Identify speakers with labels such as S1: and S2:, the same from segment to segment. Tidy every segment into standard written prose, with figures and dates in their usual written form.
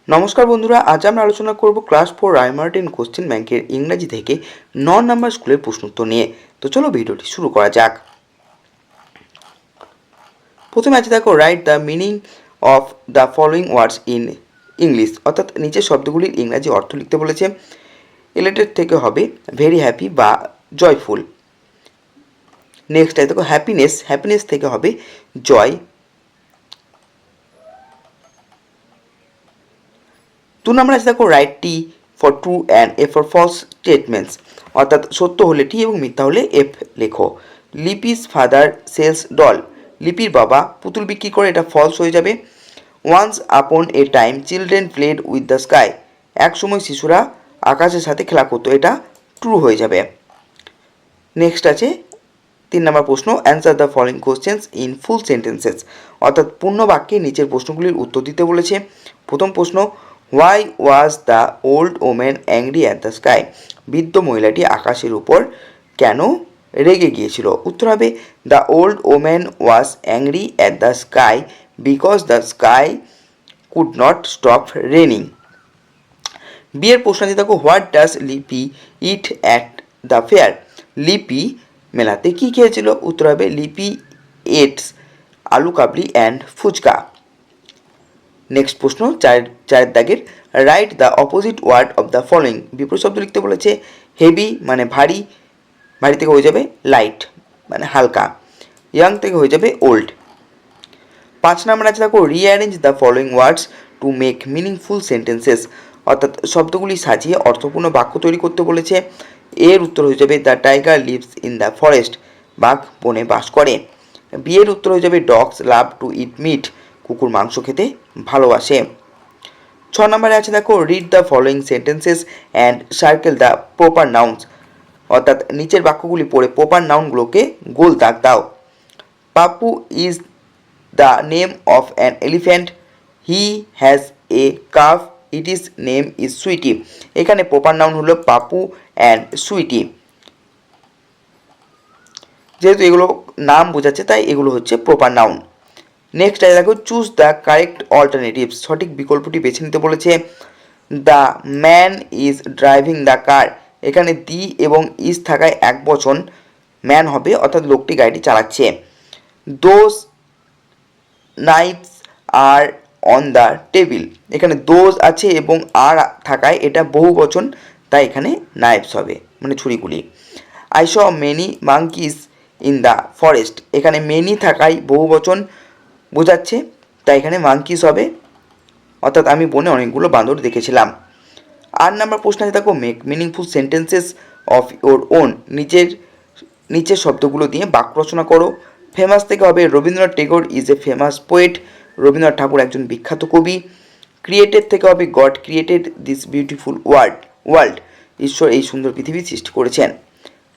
S1: নমস্কার বন্ধুরা, আজ আমরা আলোচনা করব ক্লাস 4 রায়মার্টিন কোশ্চেন ব্যাংকের ইংরাজি থেকে 9 নম্বর স্কুলের প্রশ্নোত্তর নিয়ে। তো চলো ভিডিওটি শুরু করা যাক। প্রথমে আছে দেখো, write the meaning of the following words in English, অর্থাৎ নিচের শব্দগুলির ইংরাজি অর্থ লিখতে বলেছে। এলেটেড থেকে হবে ভেরি হ্যাপি বা জয়ফুল। নেক্সট আছে দেখো, হ্যাপিনেস, হ্যাপিনেস থেকে হবে জয়। 2 নম্বর আছে দেখো, write T for true and F for false statements, অর্থাৎ সত্য হলে টি এবং মিথ্যা হলে এফ লেখো। লিপিস ফাদার সেলস ডল, লিপির বাবা পুতুল বিক্রি করে, এটা ফলস হয়ে যাবে। Once upon a time children played with the sky, এক সময় শিশুরা আকাশের সাথে খেলা করতো, এটা ট্রু হয়ে যাবে। নেক্সট আছে 3 নম্বর প্রশ্ন, answer the following questions in full sentences, অর্থাৎ পূর্ণ বাক্যে নিচের প্রশ্নগুলির উত্তর দিতে বলেছে। প্রথম প্রশ্ন, why was the old woman angry at the sky, বৃদ্ধ মহিলাটি আকাশের উপর কেন রেগে গিয়েছিল? উত্তর হবে, the old woman was angry at the sky because the sky could not stop raining. বিয়ের প্রশ্ন আছে দেখো, হোয়াট ডাজ লিপি ইট অ্যাট দ্য ফেয়ার, লিপি মেলাতে কী খেয়েছিল? উত্তর হবে, লিপি এটস আলু কাবলি অ্যান্ড ফুচকা। নেক্সট প্রশ্ন, চারের দাগের, write the opposite word of the following, বিপরীত শব্দ লিখতে বলেছে। হেভি মানে ভারী, ভারী থেকে হয়ে যাবে লাইট মানে হালকা। ইয়াং থেকে হয়ে যাবে ওল্ড। 5 নম্বর আছে দেখো, rearrange the following words to make meaningful sentences, অর্থাৎ শব্দগুলি সাজিয়ে অর্থপূর্ণ বাক্য তৈরি করতে বলেছে। এর উত্তর হয়ে যাবে, the tiger lives in the forest, বাঘ বনে বাস করে। বিয়ের উত্তর হয়ে যাবে, dogs love to eat meat, কুকুর মাংস খেতে ভালোবাসে। 6 নম্বরে আছে দেখো, read the following sentences and circle the proper nouns, অর্থাৎ নিচের বাক্যগুলি পড়ে প্রপার নাউনগুলোকে গোল দাগ দাও। Papu is the name of an elephant, he has a calf, it is name is Sweety, এখানে প্রপার নাউন হলো পাপু অ্যান্ড সুইটি। যেহেতু এগুলো নাম বোঝাচ্ছে তাই এগুলো হচ্ছে প্রপার নাউন। নেক্সট আছে দেখো, চুজ দ্য কারেক্ট অল্টারনেটিভস, সঠিক বিকল্পটি বেছে নিতে বলেছে। The man is driving the car, এখানে দি এবং ইজ থাকায় এক বচন, ম্যান হবে অর্থাৎ লোকটি গাড়িটি চালাচ্ছে। Those knives are on the table, এখানে দোজ আছে এবং আর থাকায় এটা বহু বচন, তাই এখানে নাইফস হবে মানে ছুরিগুলি। I saw many monkeys in the forest, এখানে মেনি থাকায় বহু বচন বোঝাচ্ছে, তাই এখানে মাঙ্কিস হবে, অর্থাৎ আমি বনে অনেকগুলো বাঁদর দেখেছিলাম। 8 নম্বর প্রশ্ন আছে দেখো, make meaningful sentences of your own, নিচের শব্দগুলো দিয়ে বাক্য রচনা করো। ফেমাস থেকে হবে, Rabindranath Tagore is a famous poet, Rabindranath Thakur একজন বিখ্যাত কবি। ক্রিয়েটেড থেকে হবে, God created this beautiful world, ঈশ্বর এই সুন্দর পৃথিবী সৃষ্টি করেছেন।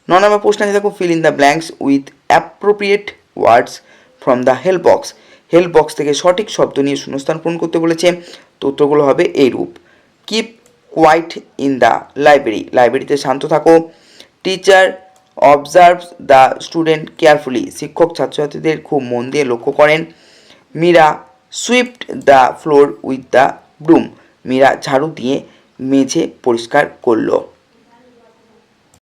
S1: 9 নম্বর প্রশ্ন আছে দেখো, fill in the blanks with appropriate words from the help box, help box থেকে সঠিক শব্দ নিয়ে শূন্যস্থান পূরণ করতে বলেছে। তো উত্তরগুলো হবে এইরূপ। Keep quiet in the library, লাইব্রেরিতে শান্ত থাকো। Teacher observes the student carefully, শিক্ষক ছাত্রছাত্রীদের খুব মন দিয়ে লক্ষ্য করেন। Meera swept the floor with the broom, Meera ঝাড়ু দিয়ে মেঝে পরিষ্কার করলো।